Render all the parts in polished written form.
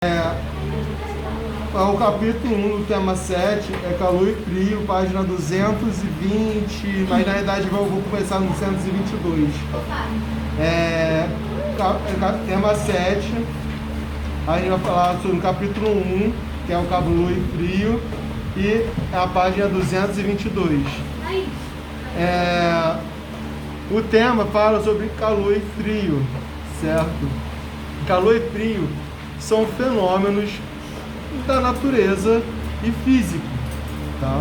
O capítulo 1 do tema 7 é calor e frio, página 220, mas na verdade eu vou começar no 222. Tema 7, a gente vai falar sobre o capítulo 1, que é o calor e frio, e a página 222. O tema fala sobre calor e frio, certo? Calor e frio são fenômenos da natureza e físico, tá?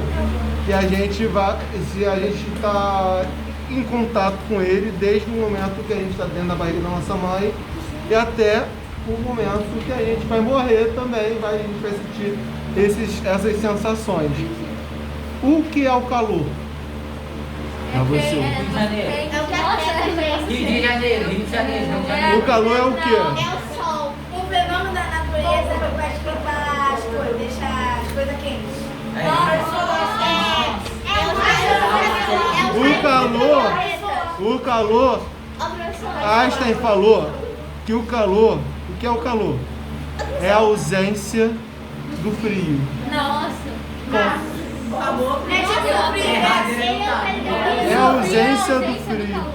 Que a gente está em contato com ele desde o momento que a gente está dentro da barriga da nossa mãe e até o momento que a gente vai morrer também, a gente vai sentir essas sensações. O que é o calor? Pra você. Rio de Janeiro. O calor é o quê? É o sol. Um fenômeno da natureza que vai esquentar as coisas, deixar as coisas quentes. O calor, Einstein falou que o que é o calor? É a ausência do frio. Nossa. É a ausência do frio.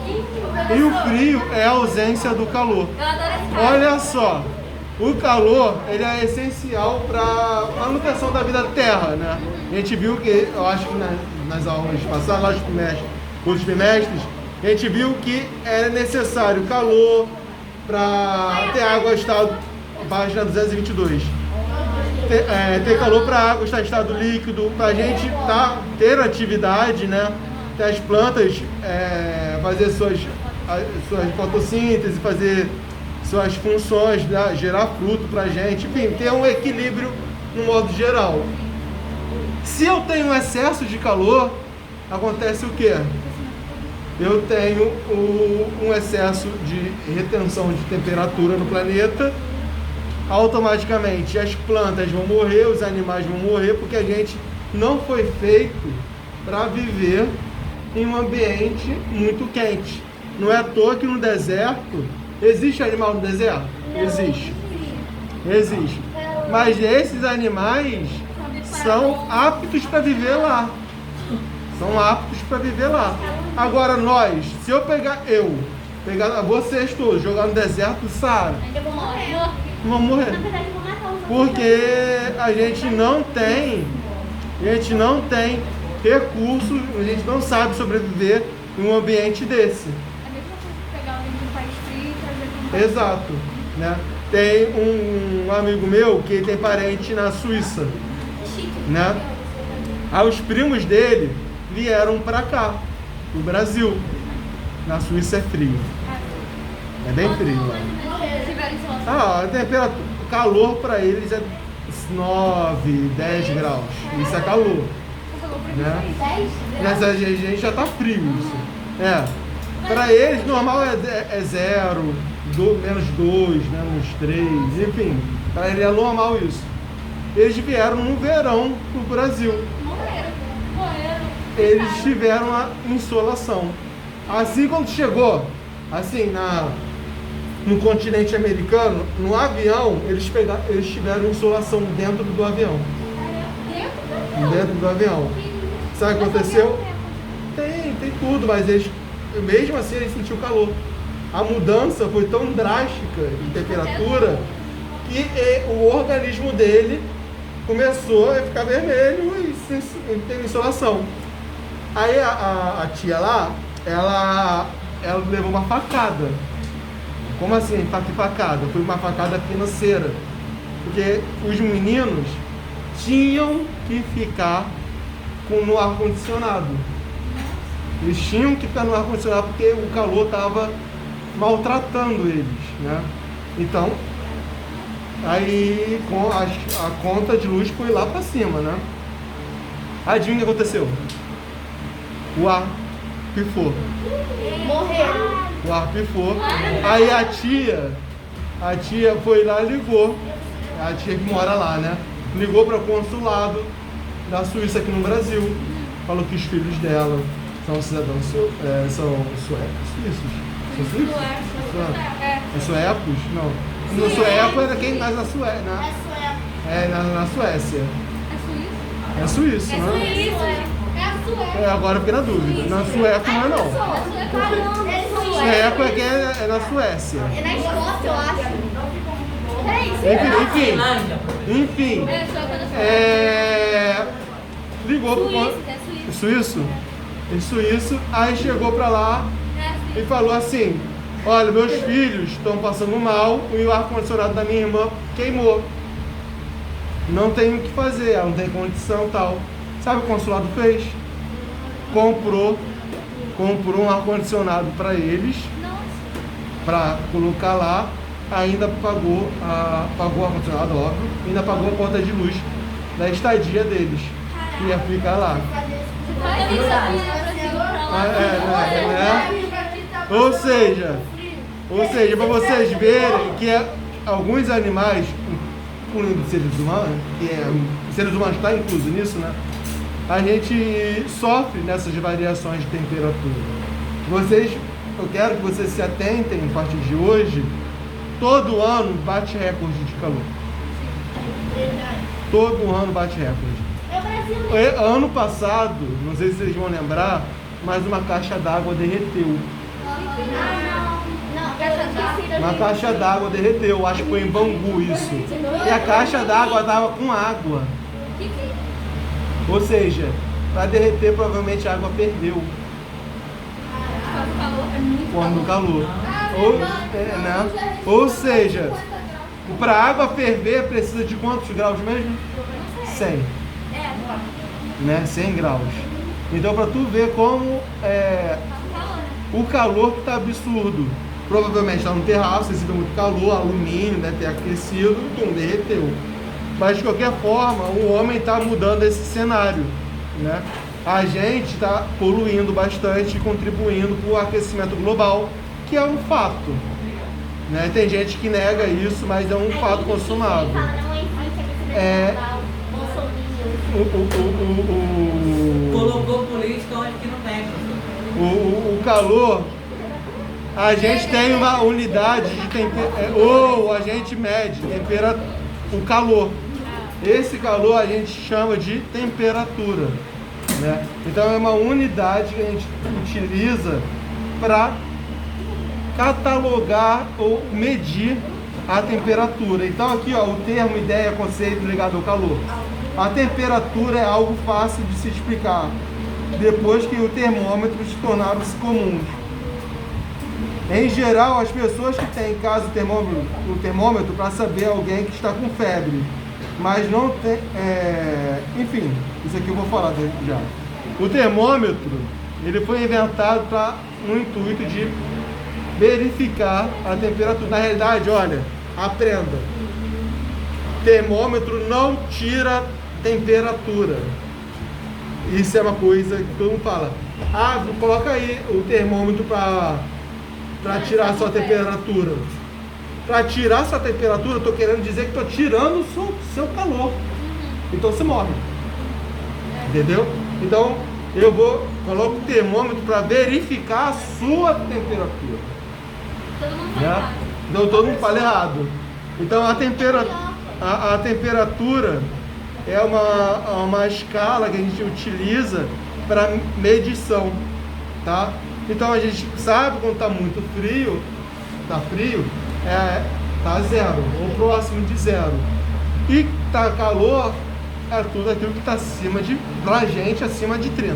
E o frio é a ausência do calor. Olha só, o calor ele é essencial para a manutenção da vida da Terra, né? A gente viu que, eu acho que nas aulas passadas, lá dos trimestres, a gente viu que é necessário calor para ter água em estado, página 222. Ter calor para a água estar em estado líquido, para a gente ter atividade, né? Ter as plantas fazer suas fotossíntese, fazer suas funções, né? Gerar fruto para a gente, enfim, ter um equilíbrio no modo geral. Se eu tenho um excesso de calor, acontece o quê? Eu tenho um excesso de retenção de temperatura no planeta. Automaticamente as plantas vão morrer, os animais vão morrer, porque a gente não foi feito para viver em um ambiente muito quente. Não é à toa que no deserto, existe animal no deserto? Existe. Mas esses animais são aptos para viver lá. Agora se eu pegar vocês todos, jogar no deserto do Saara, vão morrer. Porque a gente não tem recursos, a gente não sabe sobreviver em um ambiente desse. É a mesma coisa que pegar alguém de um país frio e trazer para um país. Exato, né? Tem um amigo meu que tem parente na Suíça, né? Aí os primos dele vieram para cá, no Brasil. Na Suíça é frio. É bem frio lá. A temperatura, o calor para eles é 9, 10 graus. Isso é calor, né? Nessa gente já tá frio isso. Para eles normal é 0, menos 2, menos 3, enfim. Para eles é normal isso. Eles vieram no verão pro Brasil. Morreram. Eles tiveram a insolação. Assim quando chegou, assim no continente americano, no avião, eles tiveram insolação dentro do avião. Dentro do avião. Sabe o que aconteceu? Tem tudo, mas mesmo assim eles sentiram calor. A mudança foi tão drástica de temperatura que o organismo dele começou a ficar vermelho e teve insolação. Aí a tia lá, ela levou uma facada. Como assim, facada? Foi uma facada financeira. Porque os meninos tinham que ficar no ar-condicionado. Eles tinham que ficar no ar-condicionado porque o calor estava maltratando eles, né? Então, aí a conta de luz foi lá para cima, né? Adivinha o que aconteceu? O ar pifou. Morreram. O ar pifou. Aí a tia foi lá e ligou. A tia que mora lá, né? Ligou para o consulado da Suíça aqui no Brasil. Falou que os filhos dela são cidadãos são suecos, suíços. São suíços? São suecos? Não. No sueco era quem nasce na Suécia. Na Suécia. É suíço? É suíço, né? É a Suécia. Agora eu fiquei na dúvida. Na sueco não é não. Sueco é quem é na Suécia. É na Escócia, eu acho. Enfim. É, sueco é da Suécia. Ligou pro Suíço. suíço? Em suíço, aí chegou pra lá É e falou assim: olha, meus filhos estão passando mal e o ar-condicionado da minha irmã queimou. Não tem o que fazer, ela não tem condição e tal. Sabe o que o consulado fez? Comprou um ar-condicionado para eles, para colocar lá, ainda pagou o ar-condicionado, óbvio, ainda pagou a conta de luz da estadia deles, que ia ficar lá. Ou seja, para vocês verem que alguns animais, incluindo seres humanos, seres humanos está incluso nisso, né? A gente sofre nessas variações de temperatura. Eu quero que vocês se atentem a partir de hoje. Todo ano bate recorde de calor. Todo ano bate recorde. Ano passado, não sei se vocês vão lembrar, mas uma caixa d'água derreteu. Uma caixa d'água derreteu, acho que foi em Bangu isso. E a caixa d'água estava com água. Ou seja, para derreter provavelmente a água perdeu. Quando calor. Ou seja, para a água ferver precisa de quantos graus mesmo? 100. Né? 100 graus. Então para tu ver como o calor que está absurdo. Provavelmente está no terraço, necessita muito calor, alumínio, deve ter aquecido, derreteu. Mas de qualquer forma, o homem está mudando esse cenário, né? A gente está poluindo bastante e contribuindo para o aquecimento global, que é um fato, né? Tem gente que nega isso, mas é um fato consumável. Colocou política onde que não tem. O calor, a gente tem uma unidade de temperatura, ou a gente mede o calor. Esse calor a gente chama de temperatura, né? Então é uma unidade que a gente utiliza para catalogar ou medir a temperatura. Então aqui, ó, o termo, ideia, conceito ligado ao calor. A temperatura é algo fácil de se explicar, depois que os termômetros tornaram-se comuns. Em geral, as pessoas que têm em casa o termômetro para saber alguém que está com febre, mas não tem, enfim, isso aqui eu vou falar já. O termômetro, ele foi inventado no intuito de verificar a temperatura. Na realidade, olha, aprenda, termômetro não tira temperatura. Isso é uma coisa que todo mundo fala: coloca aí o termômetro para tirar a sua temperatura. Para tirar sua temperatura, eu estou querendo dizer que estou tirando o seu calor. Então você morre. Entendeu? Então eu coloco o termômetro para verificar a sua temperatura. Todo mundo Né? errado. Então todo mundo fala errado. Então a temperatura é uma escala que a gente utiliza para medição, tá? Então a gente sabe quando está muito frio, tá zero, ou próximo de zero. E tá calor, é tudo aquilo que está pra gente, acima de 30.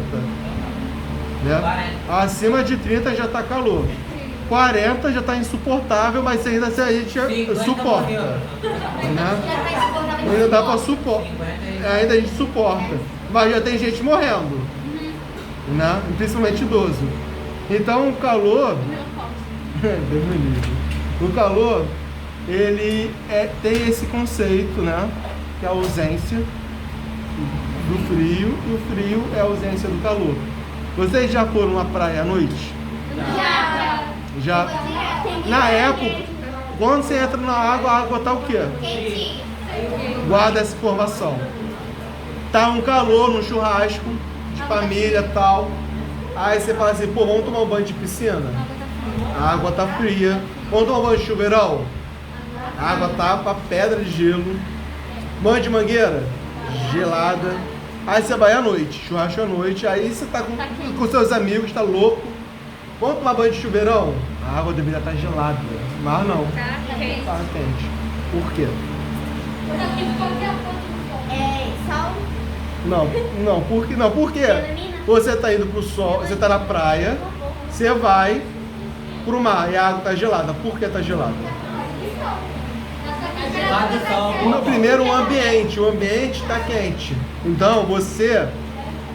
Né? Acima de 30 já está calor. 40 já está insuportável, mas ainda a gente suporta. Né? Ainda dá para suportar. Ainda a gente suporta. Mas já tem gente morrendo. Né? Principalmente idoso. Então o calor, Deus me livre. O calor, ele tem esse conceito, né? Que é a ausência do frio, e o frio é a ausência do calor. Vocês já foram na praia à noite? Já. Na época, quando você entra na água, a água tá o quê? Quentinho. Guarda essa informação. Tá um calor no churrasco de família e tal. Aí você fala assim: pô, vamos tomar um banho de piscina? A água tá fria. Vamos tomar um banho de chuveirão? A água tapa, pedra de gelo. Banho de mangueira, gelada. Aí você vai à noite, churrasco à noite. Aí você tá com seus amigos, tá louco. Vamos tomar banho de chuveirão? A água deveria estar gelada, mas não. Tá quente. Por quê? Sal. Não, por quê? Você tá indo pro sol, você tá na praia, você vai pro mar e a água tá gelada. Por que tá gelada? No primeiro, o ambiente tá quente. Então você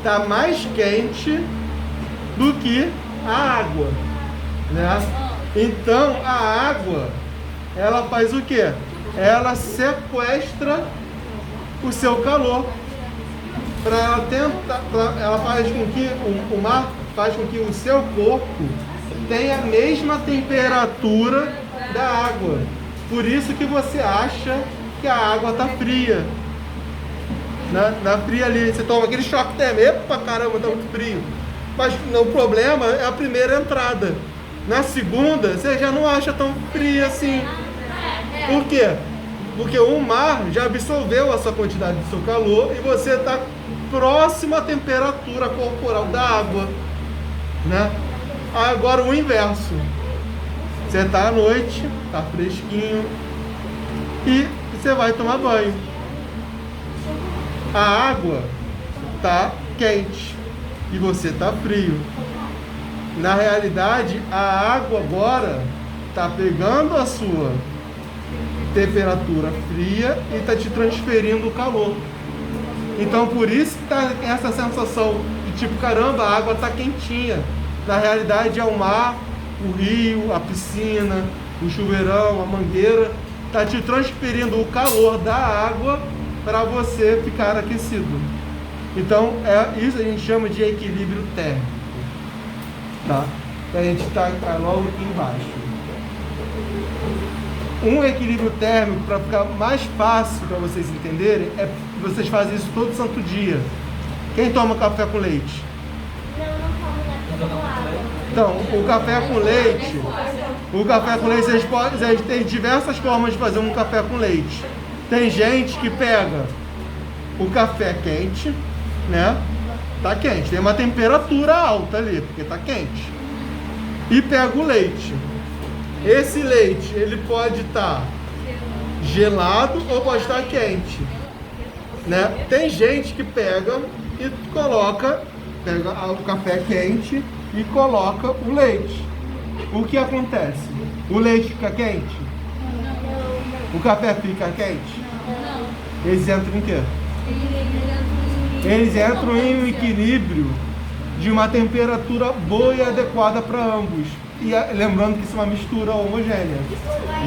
tá mais quente do que a água, né? Então a água, ela faz o quê? Ela sequestra o seu calor. Ela faz com que o mar faz com que o seu corpo tenha a mesma temperatura da água. Por isso que você acha que a água está fria. Na fria ali, você toma aquele choque térmico. Epa, caramba, tá muito frio. Mas o problema é a primeira entrada. Na segunda, você já não acha tão fria assim. Por quê? Porque o mar já absorveu essa quantidade de seu calor e você está próximo à temperatura corporal da água, né? Agora o inverso. Você está à noite, está fresquinho e você vai tomar banho. A água está quente e você está frio. Na realidade, a água agora está pegando a sua temperatura fria e está te transferindo o calor. Então por isso que tá essa sensação de tipo, caramba, a água está quentinha. Na realidade é o mar, o rio, a piscina, o chuveirão, a mangueira, está te transferindo o calor da água para você ficar aquecido. Então isso a gente chama de equilíbrio térmico, tá? A gente está logo aqui embaixo. Um equilíbrio térmico, para ficar mais fácil para vocês entenderem, é que vocês fazem isso todo santo dia. Quem toma café com leite? Não tomo água. Então, o café com leite, vocês têm diversas formas de fazer um café com leite. Tem gente que pega o café quente, né? Tá quente, tem uma temperatura alta ali, porque tá quente. E pega o leite. Esse leite, ele pode estar gelado ou pode estar quente, né? Tem gente que pega e pega o café quente e coloca o leite. O que acontece? O leite fica quente? O café fica quente? Eles entram em quê? Eles entram em um equilíbrio de uma temperatura boa e adequada para ambos. E lembrando que isso é uma mistura homogênea,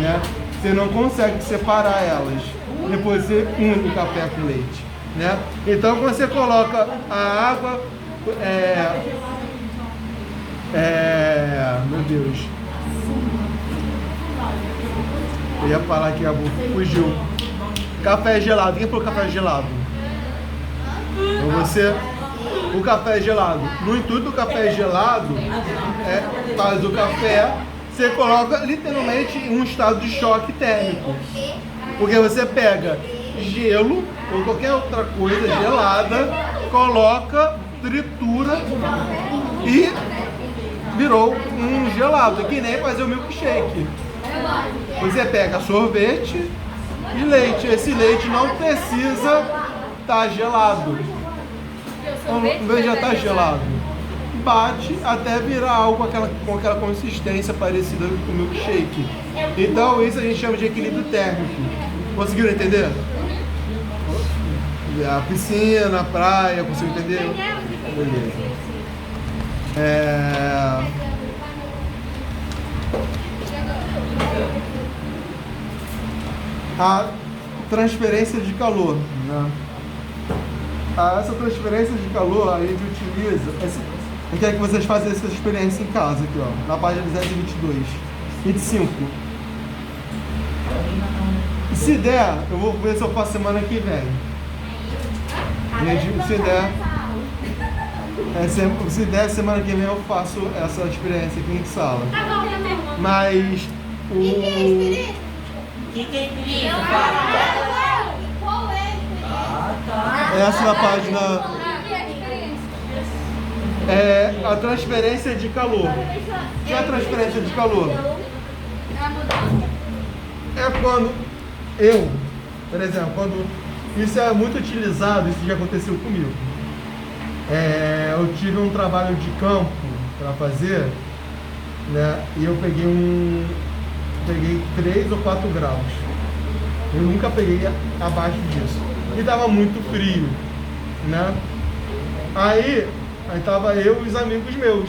né? Você não consegue separar elas. Depois você une o café com leite, né? Então quando você coloca a água, meu Deus, eu ia falar aqui, fugiu. Café gelado. Quem falou café gelado? É você? O café gelado. No intuito do café gelado, faz o café, você coloca literalmente em um estado de choque térmico. Porque você pega gelo ou qualquer outra coisa gelada, coloca, tritura e virou um gelado. Que nem fazer o milkshake. Você pega sorvete e leite. Esse leite não precisa estar gelado. Em vez de já estar gelado, bate até virar algo com aquela consistência parecida com o milkshake. Então isso a gente chama de equilíbrio térmico. Conseguiram entender? A piscina, a praia, conseguiu entender? Beleza. A transferência de calor, né? Essa transferência de calor a gente utiliza. Eu quero que vocês façam essa experiência em casa aqui, ó, na página 222, 25. E se der, eu vou ver se eu faço semana que vem. Se der, semana que vem eu faço essa experiência aqui em sala. Mas que é experiência? Fala. Qual é? Ah, tá. Essa é a página. O que é a diferença? É a transferência de calor. O que é a transferência de calor? É a mudança? É quando eu, por exemplo, quando isso é muito utilizado, isso já aconteceu comigo. Eu tive um trabalho de campo para fazer, né? E eu peguei 3 ou 4 graus. Eu nunca peguei abaixo disso. E estava muito frio, né? Aí tava eu e os amigos meus.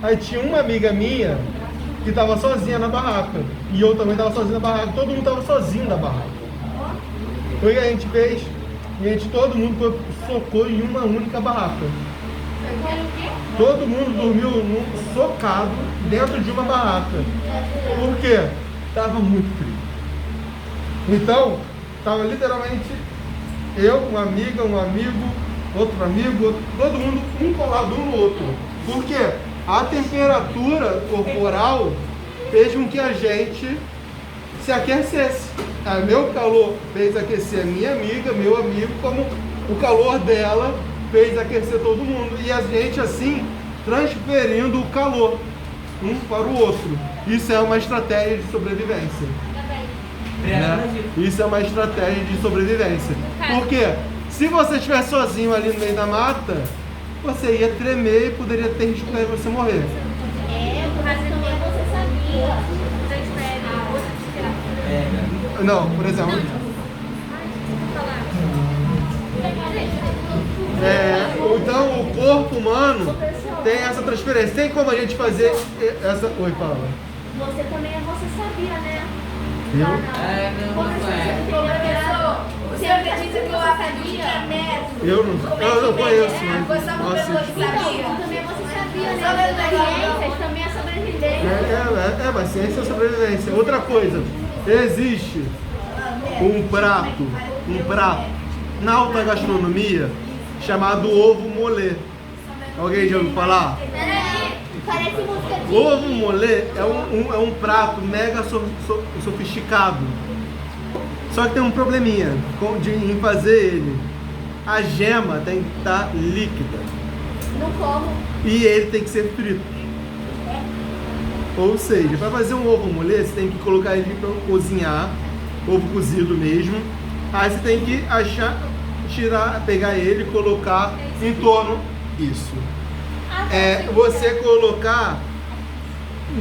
Aí tinha uma amiga minha que estava sozinha na barraca. E eu também estava sozinho na barraca. Todo mundo estava sozinho na barraca. O que a gente fez? Todo mundo socou em uma única barraca. Todo mundo dormiu socado dentro de uma barraca. Por quê? Tava muito frio. Então, tava literalmente eu, uma amiga, um amigo, outro amigo, todo mundo um colado um no outro. Por quê? A temperatura corporal fez com que a gente se aquecesse. Meu calor fez aquecer a minha amiga, meu amigo, como o calor dela fez aquecer todo mundo. E a gente assim, transferindo o calor um para o outro. Isso é uma estratégia de sobrevivência. Né? Isso é uma estratégia de sobrevivência. Porque se você estiver sozinho ali no meio da mata, você ia tremer e poderia ter risco de você morrer. Mas também você sabia. Não, por exemplo. Então o corpo humano tem essa transferência. Tem como a gente fazer essa. Oi, Paula. Você também você sabia, né? Eu? Você acredita que eu acredito é método? Eu não conheço. Foi só porque você sabia. Também você sabia, né? Ciências também é sobrevivência. Mas ciência é sobrevivência. Outra coisa, existe um prato na alta gastronomia chamado ovo molê. Alguém já ouviu falar? Parece música de... Ovo molê é um prato mega sofisticado. Só que tem um probleminha em fazer ele. A gema tem que estar líquida. Não como. E ele tem que ser frito. Ou seja, para fazer um ovo molê, você tem que colocar ele para cozinhar, ovo cozido mesmo. Aí você tem que pegar ele e colocar em torno isso. Você colocar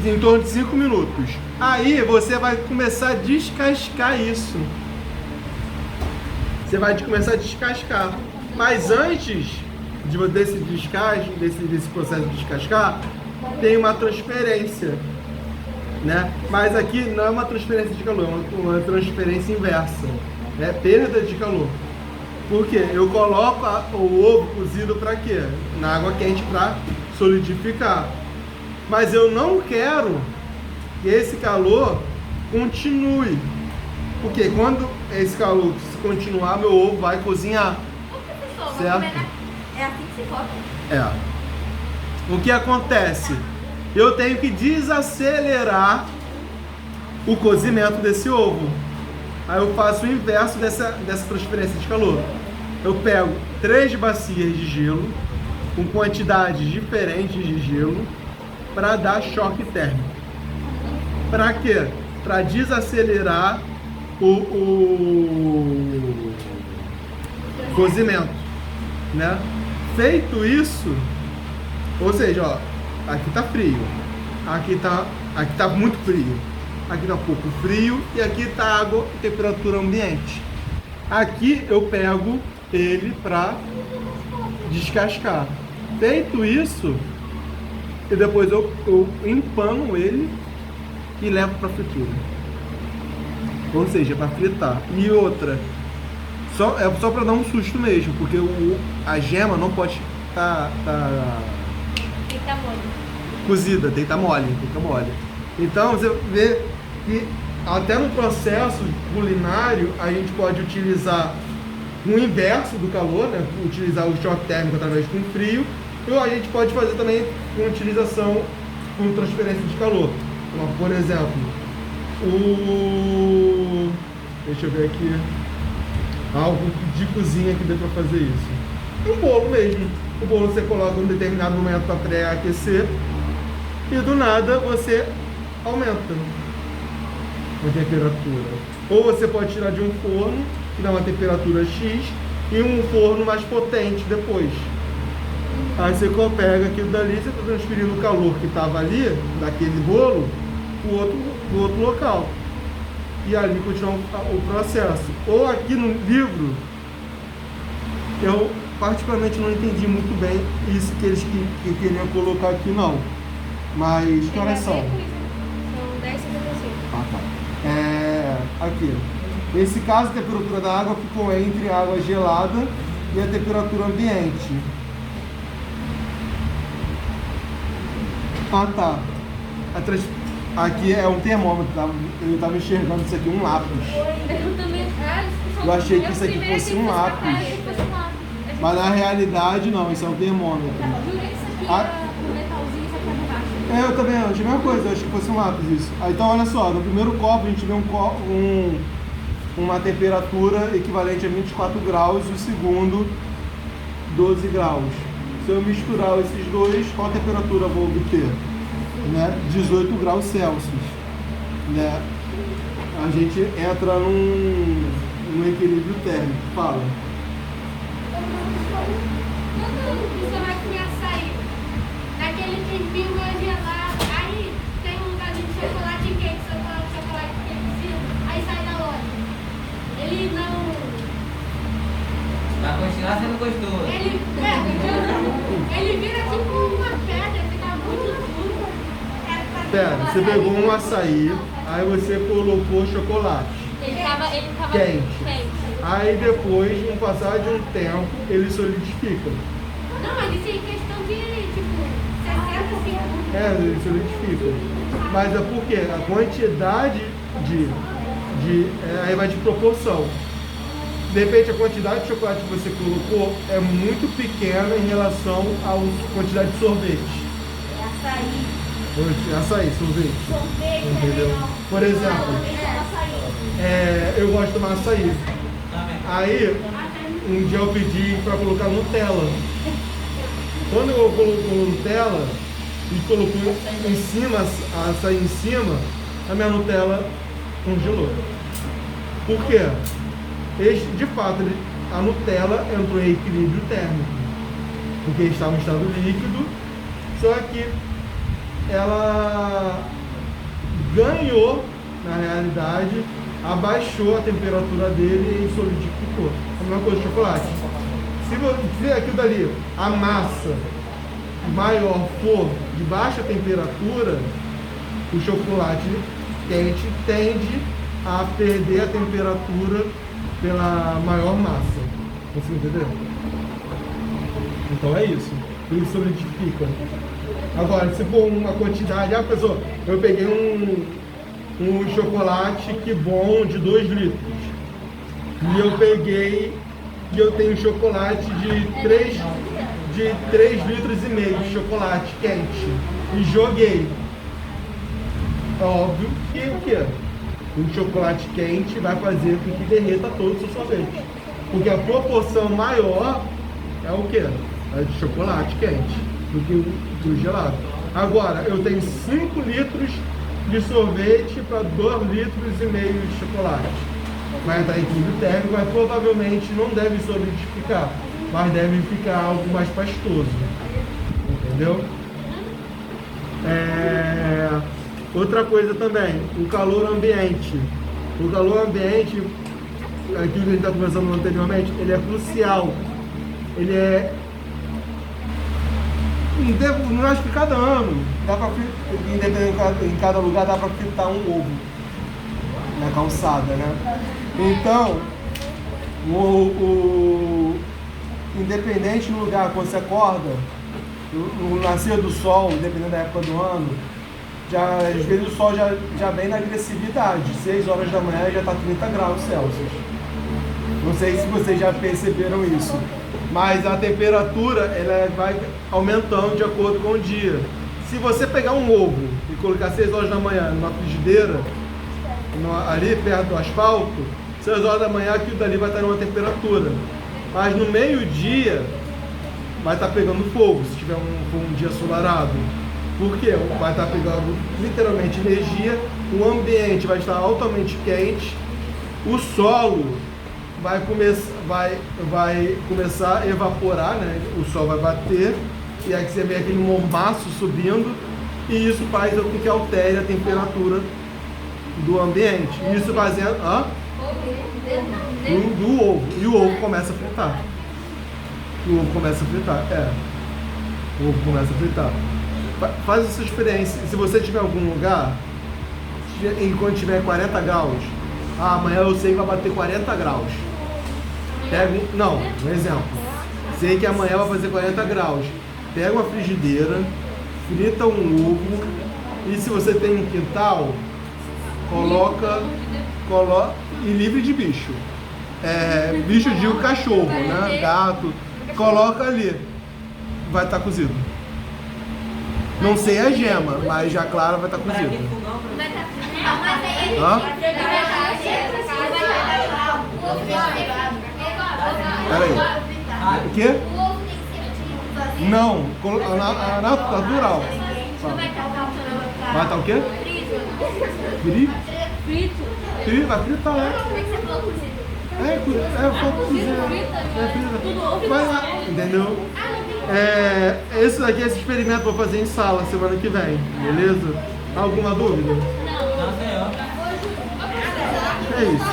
em torno de 5 minutos. Aí você vai começar a descascar isso. Você vai começar a descascar. Mas antes desse processo de descascar, tem uma transferência, né? Mas aqui não é uma transferência de calor, é uma transferência inversa, né? Perda de calor. Por quê? Eu coloco o ovo cozido para quê? Na água quente para solidificar. Mas eu não quero que esse calor continue. Porque quando esse calor continuar, meu ovo vai cozinhar. Certo? É assim que se corta. O que acontece? Eu tenho que desacelerar o cozimento desse ovo. Aí eu faço o inverso dessa transferência de calor. Eu pego 3 bacias de gelo, com quantidades diferentes de gelo, para dar choque térmico. Para quê? Para desacelerar o cozimento, né? Feito isso, ou seja, ó, aqui tá frio, aqui tá muito frio, aqui tá um pouco frio e aqui tá água, temperatura ambiente. Aqui eu pego ele para descascar. Feito isso, e depois eu empano ele e levo para fritura. Ou seja, para fritar. E outra, só para dar um susto mesmo, porque a gema não pode estar cozida, tem que estar mole, Então você vê que até no processo culinário a gente pode utilizar o inverso do calor, né? Utilizar o choque térmico através do frio, ou a gente pode fazer também com utilização com transferência de calor. Então, por exemplo, Deixa eu ver aqui. Algo de cozinha que dê para fazer isso. Um bolo mesmo. O bolo você coloca em um determinado momento para pré-aquecer e do nada você aumenta a temperatura. Ou você pode tirar de um forno que dá uma temperatura X e um forno mais potente depois. Aí você pega aquilo dali, você está transferindo o calor que estava ali, daquele bolo, para o outro local. E ali continuar o processo. Ou aqui no livro, eu particularmente não entendi muito bem isso que eles que queriam colocar aqui não. Mas que horas são? São 10h55. Ah, tá. Aqui. Nesse caso, a temperatura da água ficou entre a água gelada e a temperatura ambiente. Ah, tá. Aqui é um termômetro, tá? Eu estava enxergando isso aqui, um lápis. Eu também. Eu achei que isso aqui fosse um lápis. Mas na realidade não, isso é um termômetro. Jurei que isso aqui era um metalzinho, isso aqui é borracha. Eu também achei a mesma coisa, eu achei que fosse um lápis isso. Então olha só, no primeiro copo a gente vê uma temperatura equivalente a 24 graus e o segundo 12 graus. Se eu misturar esses dois, qual temperatura eu vou obter? Né? 18 graus Celsius. Né? A gente entra num equilíbrio térmico. Fala. Quando você vai comer açaí, naquele tempinho mais gelado, aí tem um lugarzinho de chocolate quente, você coloca o chocolate quente, aí sai da loja. Ele não... Vai continuar sendo gostoso. Ele vira tipo uma pedra, fica muito duro. Pera, você pegou um açaí, aí você colocou chocolate Ele tava quente. Aí depois, com o passar de um tempo, ele solidifica. Não, mas isso é questão de, tipo, 60 segundos. Ele solidifica. Mas é porque a quantidade aí vai de proporção. De repente a quantidade de chocolate que você colocou é muito pequena em relação à quantidade de sorvete. Açaí, sorvete. Entendeu? Por exemplo, eu gosto de tomar açaí. Aí, um dia eu pedi para colocar Nutella. Quando eu colocou Nutella e colocou em cima, açaí em cima, a minha Nutella congelou. Por quê? De fato, a Nutella entrou em equilíbrio térmico, porque estava em estado líquido, só que ela ganhou, na realidade, abaixou a temperatura dele e solidificou. A mesma coisa do chocolate. Se aquilo dali, a massa maior for de baixa temperatura, o chocolate quente tende a perder a temperatura pela maior massa. Você entendeu? Então é isso. Ele solidifica. Agora, se for uma quantidade, pessoa, eu peguei um chocolate que bom de 2 litros. E eu peguei e eu tenho chocolate de 3 litros e meio de chocolate quente. E joguei. É óbvio que o quê? O chocolate quente vai fazer com que derreta todo o seu sorvete. Porque a proporção maior é o quê? É de chocolate quente do que o gelado. Agora, eu tenho 5 litros de sorvete para 2 litros e meio de chocolate. Vai estar em equilíbrio térmico, mas provavelmente não deve solidificar, mas deve ficar algo mais pastoso. Entendeu? Outra coisa também, o calor ambiente. O calor ambiente, aquilo que a gente está conversando anteriormente, ele é crucial. Ele é... Não acho que cada ano, independente em cada lugar, dá para fritar um ovo na calçada, né? Então, independente do lugar, quando você acorda, no nascer do sol, dependendo da época do ano, às vezes o sol já vem na agressividade. 6 horas da manhã já está 30 graus Celsius. Não sei se vocês já perceberam isso. Mas a temperatura ela vai aumentando de acordo com o dia. Se você pegar um ovo e colocar 6 horas da manhã numa frigideira, ali perto do asfalto, 6 horas da manhã aquilo dali vai estar numa temperatura. Mas no meio-dia vai estar pegando fogo, se tiver um dia ensolarado. Por quê? Vai estar pegando literalmente energia, o ambiente vai estar altamente quente, o solo vai começar a evaporar, né? O sol vai bater e aí você vê aquele mormaço subindo e isso faz com que altere a temperatura do ambiente. E isso fazendo do ovo. E o ovo começa a fritar. O ovo começa a fritar, O ovo começa a fritar. Faz essa experiência. Se você tiver em algum lugar, enquanto tiver 40 graus, amanhã eu sei que vai bater 40 graus. Um exemplo. Sei que amanhã vai fazer 40 graus. Pega uma frigideira, frita um ovo e se você tem um quintal, coloca e livre de bicho. Bicho de cachorro, né? Gato. Coloca ali. Vai estar cozido. Não sei a gema, mas já clara vai estar cozida. Peraí. O quê? Não, natural. Vai estar o quê? Frito. Vai fritar, né? Vai lá, entendeu? Esse daqui, esse experimento eu vou fazer em sala semana que vem, beleza? Alguma dúvida? Não, senhor. É isso.